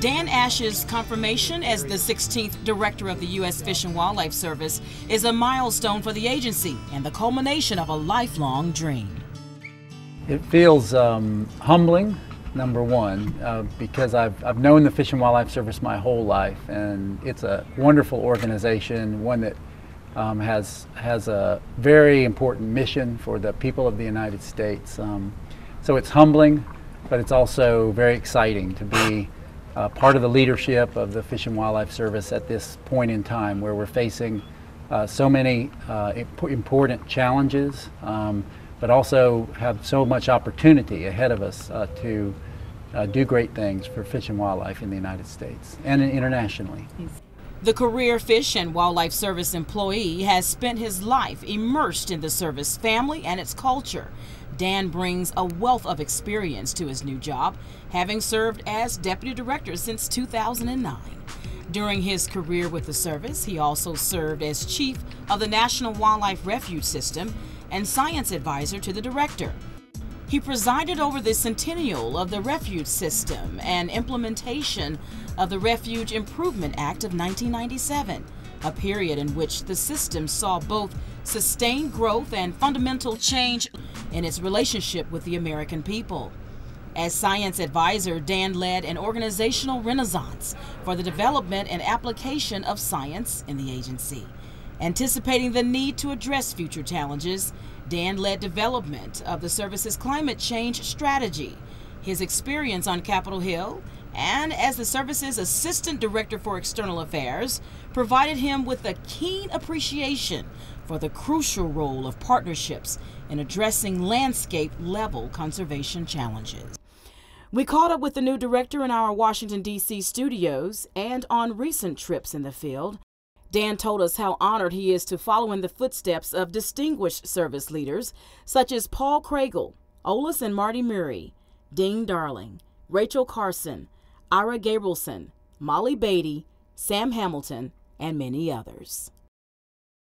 Dan Ashe's confirmation as the 16th Director of the U.S. Fish and Wildlife Service is a milestone for the agency and the culmination of a lifelong dream. It feels humbling, number one, because I've known the Fish and Wildlife Service my whole life, and it's a wonderful organization, one that has a very important mission for the people of the United States. So it's humbling, but it's also very exciting to be part of the leadership of the Fish and Wildlife Service at this point in time where we're facing so many important challenges, but also have so much opportunity ahead of us to do great things for fish and wildlife in the United States and internationally. The career Fish and Wildlife Service employee has spent his life immersed in the service family and its culture. Dan brings a wealth of experience to his new job, having served as Deputy Director since 2009. During his career with the service, he also served as Chief of the National Wildlife Refuge System and Science Advisor to the Director. He presided over the centennial of the refuge system and implementation of the Refuge Improvement Act of 1997, a period in which the system saw both sustained growth and fundamental change in its relationship with the American people. As Science Advisor, Dan led an organizational renaissance for the development and application of science in the agency. Anticipating the need to address future challenges, Dan led development of the service's climate change strategy. His experience on Capitol Hill and as the service's Assistant Director for External Affairs provided him with a keen appreciation for the crucial role of partnerships in addressing landscape-level conservation challenges. We caught up with the new director in our Washington, D.C. studios and on recent trips in the field. Dan told us how honored he is to follow in the footsteps of distinguished service leaders such as Paul Craigle, Olis and Marty Murray, Dean Darling, Rachel Carson, Ira Gabrielson, Molly Beatty, Sam Hamilton, and many others.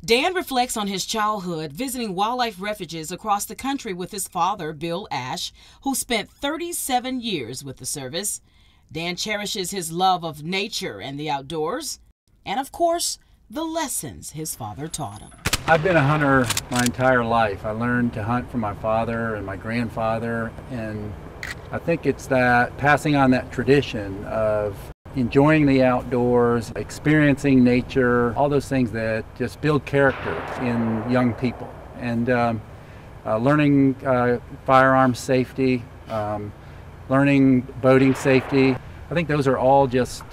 Dan reflects on his childhood visiting wildlife refuges across the country with his father, Bill Ashe, who spent 37 years with the service. Dan cherishes his love of nature and the outdoors, and of course, the lessons his father taught him. I've been a hunter my entire life. I learned to hunt from my father and my grandfather, and I think it's that passing on that tradition of enjoying the outdoors, experiencing nature, all those things that just build character in young people. And learning firearm safety, learning boating safety. I think those are all just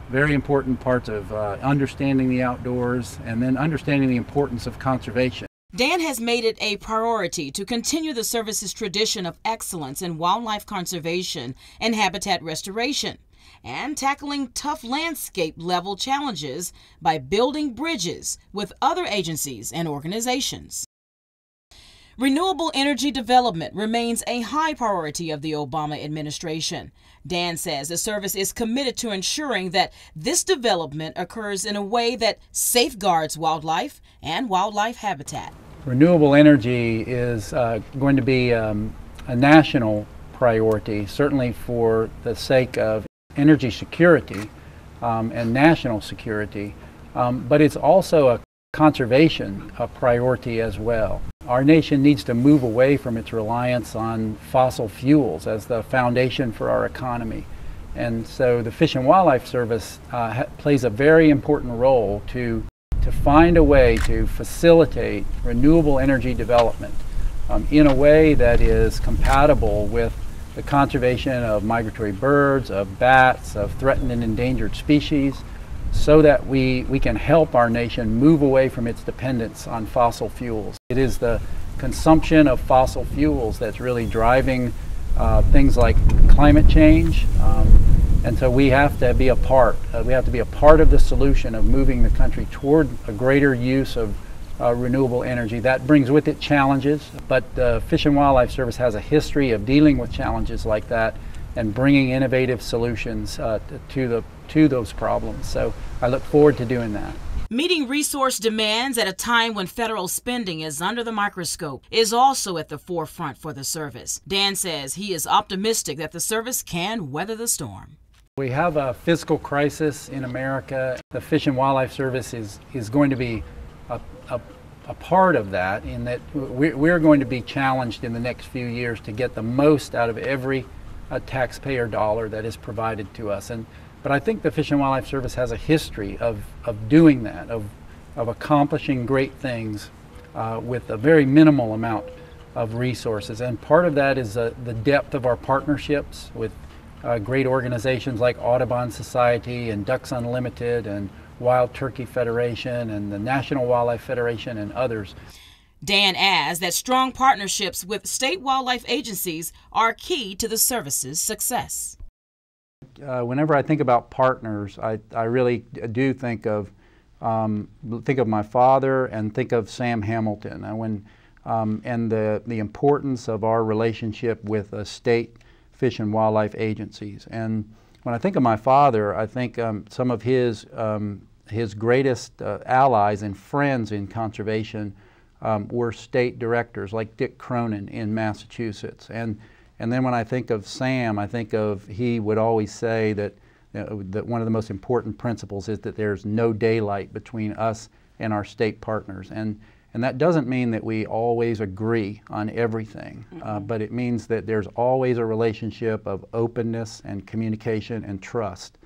very important parts of understanding the outdoors and then understanding the importance of conservation. Dan has made it a priority to continue the service's tradition of excellence in wildlife conservation and habitat restoration, and tackling tough landscape-level challenges by building bridges with other agencies and organizations. Renewable energy development remains a high priority of the Obama administration. Dan says the service is committed to ensuring that this development occurs in a way that safeguards wildlife and wildlife habitat. Renewable energy is going to be a national priority, certainly for the sake of energy security and national security, but it's also a conservation priority as well. Our nation needs to move away from its reliance on fossil fuels as the foundation for our economy. And so the Fish and Wildlife Service plays a very important role to find a way to facilitate renewable energy development in a way that is compatible with the conservation of migratory birds, of bats, of threatened and endangered species, so that we can help our nation move away from its dependence on fossil fuels. It is the consumption of fossil fuels that's really driving things like climate change, and so we have to be a part. We have to be a part of the solution of moving the country toward a greater use of renewable energy. That brings with it challenges, but the Fish and Wildlife Service has a history of dealing with challenges like that and bringing innovative solutions to those problems. So I look forward to doing that. Meeting resource demands at a time when federal spending is under the microscope is also at the forefront for the service. Dan says he is optimistic that the service can weather the storm. We have a fiscal crisis in America. The Fish and Wildlife Service is going to be a part of that, in that we're going to be challenged in the next few years to get the most out of every taxpayer dollar that is provided to us. But I think the Fish and Wildlife Service has a history of doing that, of accomplishing great things with a very minimal amount of resources. And part of that is the depth of our partnerships with great organizations like Audubon Society and Ducks Unlimited and Wild Turkey Federation and the National Wildlife Federation and others. Dan adds that strong partnerships with state wildlife agencies are key to the service's success. Whenever I think about partners, I really do think of my father and think of Sam Hamilton, and the importance of our relationship with state fish and wildlife agencies. And when I think of my father, I think some of his greatest allies and friends in conservation were state directors like Dick Cronin in Massachusetts. And then when I think of Sam, I think of, he would always say that one of the most important principles is that there's no daylight between us and our state partners. And that doesn't mean that we always agree on everything, but it means that there's always a relationship of openness and communication and trust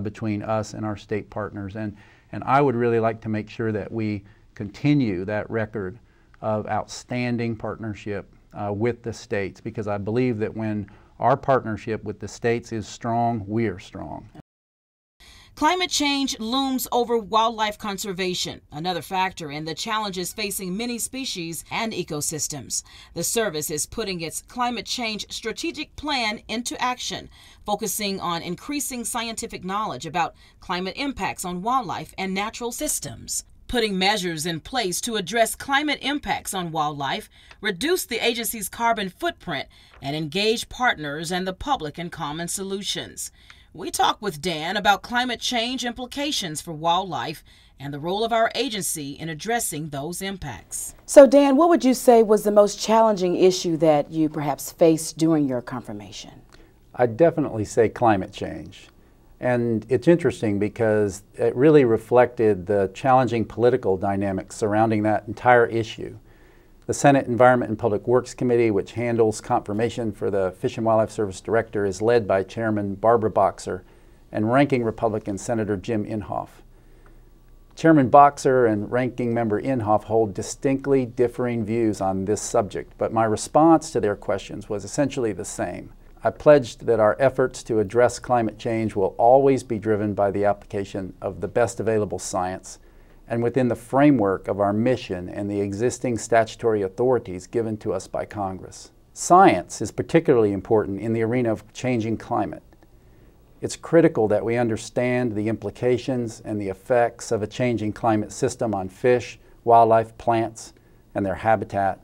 between us and our state partners. And I would really like to make sure that we continue that record of outstanding partnership with the states, because I believe that when our partnership with the states is strong, we are strong. Climate change looms over wildlife conservation, another factor in the challenges facing many species and ecosystems. The service is putting its climate change strategic plan into action, focusing on increasing scientific knowledge about climate impacts on wildlife and natural systems. Putting measures in place to address climate impacts on wildlife, reduce the agency's carbon footprint, and engage partners and the public in common solutions. We talk with Dan about climate change implications for wildlife and the role of our agency in addressing those impacts. So Dan, what would you say was the most challenging issue that you perhaps faced during your confirmation? I'd definitely say climate change. And it's interesting because it really reflected the challenging political dynamics surrounding that entire issue. The Senate Environment and Public Works Committee, which handles confirmation for the Fish and Wildlife Service Director, is led by Chairman Barbara Boxer and Ranking Republican Senator Jim Inhofe. Chairman Boxer and Ranking Member Inhofe hold distinctly differing views on this subject, but my response to their questions was essentially the same. I pledged that our efforts to address climate change will always be driven by the application of the best available science and within the framework of our mission and the existing statutory authorities given to us by Congress. Science is particularly important in the arena of changing climate. It's critical that we understand the implications and the effects of a changing climate system on fish, wildlife, plants, and their habitat,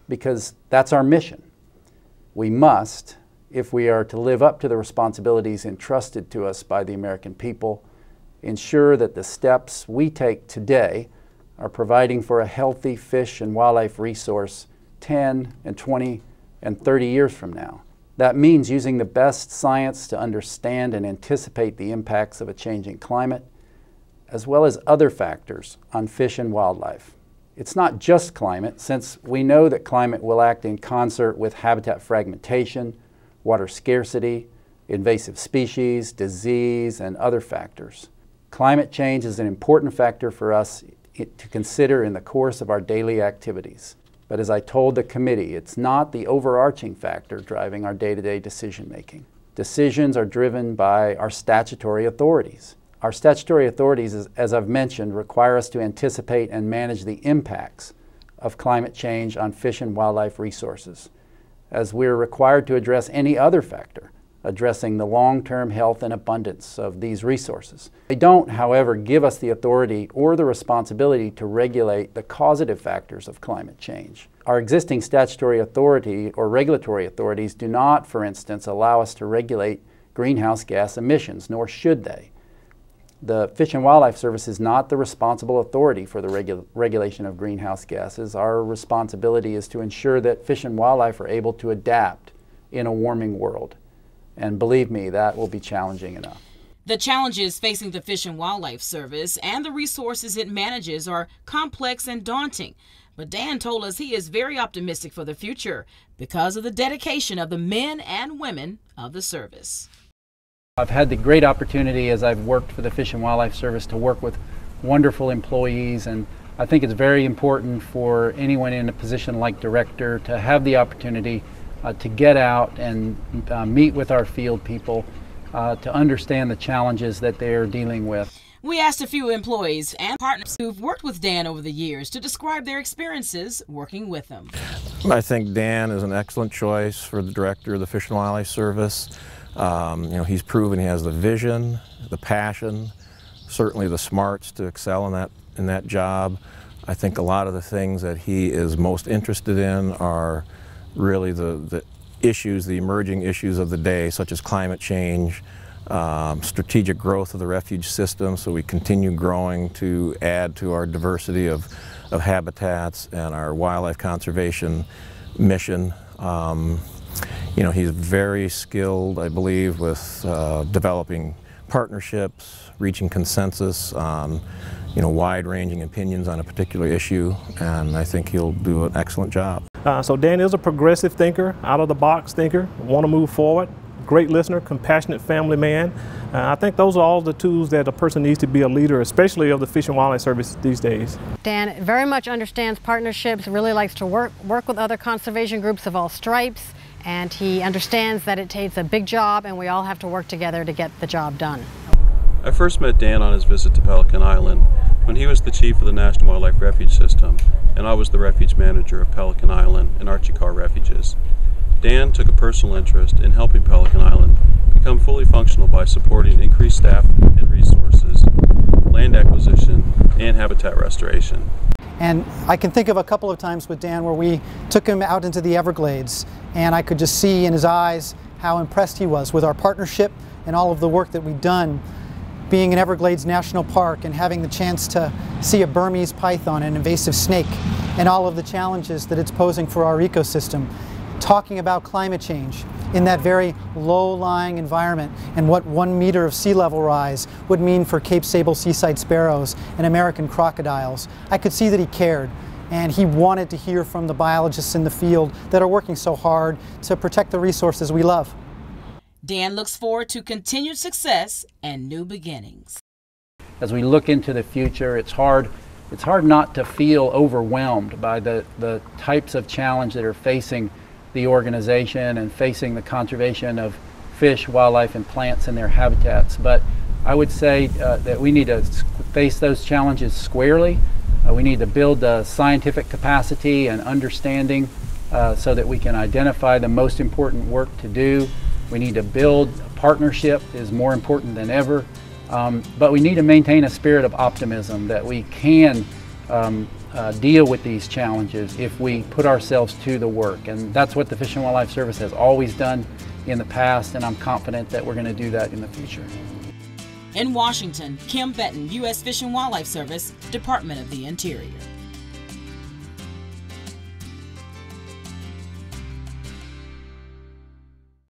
because that's our mission. We must, if we are to live up to the responsibilities entrusted to us by the American people, ensure that the steps we take today are providing for a healthy fish and wildlife resource 10 and 20 and 30 years from now. That means using the best science to understand and anticipate the impacts of a changing climate, as well as other factors on fish and wildlife. It's not just climate, since we know that climate will act in concert with habitat fragmentation, water scarcity, invasive species, disease, and other factors. Climate change is an important factor for us to consider in the course of our daily activities. But as I told the committee, it's not the overarching factor driving our day-to-day decision-making. Decisions are driven by our statutory authorities. Our statutory authorities, as I've mentioned, require us to anticipate and manage the impacts of climate change on fish and wildlife resources, as we're required to address any other factor addressing the long-term health and abundance of these resources. They don't, however, give us the authority or the responsibility to regulate the causative factors of climate change. Our existing statutory authority or regulatory authorities do not, for instance, allow us to regulate greenhouse gas emissions, nor should they. The Fish and Wildlife Service is not the responsible authority for the regulation of greenhouse gases. Our responsibility is to ensure that fish and wildlife are able to adapt in a warming world. And believe me, that will be challenging enough. The challenges facing the Fish and Wildlife Service and the resources it manages are complex and daunting. But Dan told us he is very optimistic for the future because of the dedication of the men and women of the service. I've had the great opportunity as I've worked for the Fish and Wildlife Service to work with wonderful employees, and I think it's very important for anyone in a position like director to have the opportunity to get out and meet with our field people to understand the challenges that they're dealing with. We asked a few employees and partners who've worked with Dan over the years to describe their experiences working with him. I think Dan is an excellent choice for the director of the Fish and Wildlife Service. He's proven he has the vision, the passion, certainly the smarts to excel in that job. I think a lot of the things that he is most interested in are really the issues, the emerging issues of the day, such as climate change, strategic growth of the refuge system, so we continue growing to add to our diversity of habitats and our wildlife conservation mission. He's very skilled, I believe, with developing partnerships, reaching consensus on wide-ranging opinions on a particular issue, and I think he'll do an excellent job. So Dan is a progressive thinker, out-of-the-box thinker, want to move forward, great listener, compassionate family man. I think those are all the tools that a person needs to be a leader, especially of the Fish and Wildlife Service these days. Dan very much understands partnerships, really likes to work with other conservation groups of all stripes, and he understands that it takes a big job and we all have to work together to get the job done. I first met Dan on his visit to Pelican Island when he was the chief of the National Wildlife Refuge System and I was the refuge manager of Pelican Island and Archie Carr Refuges. Dan took a personal interest in helping Pelican Island become fully functional by supporting increased staff and resources, land acquisition, and habitat restoration. And I can think of a couple of times with Dan where we took him out into the Everglades, and I could just see in his eyes how impressed he was with our partnership and all of the work that we've done. Being in Everglades National Park and having the chance to see a Burmese python, an invasive snake, and all of the challenges that it's posing for our ecosystem. Talking about climate change in that very low-lying environment and what 1 meter of sea level rise would mean for Cape Sable seaside sparrows and American crocodiles. I could see that he cared, and he wanted to hear from the biologists in the field that are working so hard to protect the resources we love. Dan looks forward to continued success and new beginnings. As we look into the future, it's hard not to feel overwhelmed by the types of challenge that are facing the organization and facing the conservation of fish, wildlife, and plants in their habitats. But I would say that we need to face those challenges squarely. We need to build the scientific capacity and understanding so that we can identify the most important work to do. We need to build a partnership is more important than ever. But we need to maintain a spirit of optimism that we can deal with these challenges if we put ourselves to the work. And that's what the Fish and Wildlife Service has always done in the past, and I'm confident that we're going to do that in the future. In Washington, Kim Benton, U.S. Fish and Wildlife Service, Department of the Interior.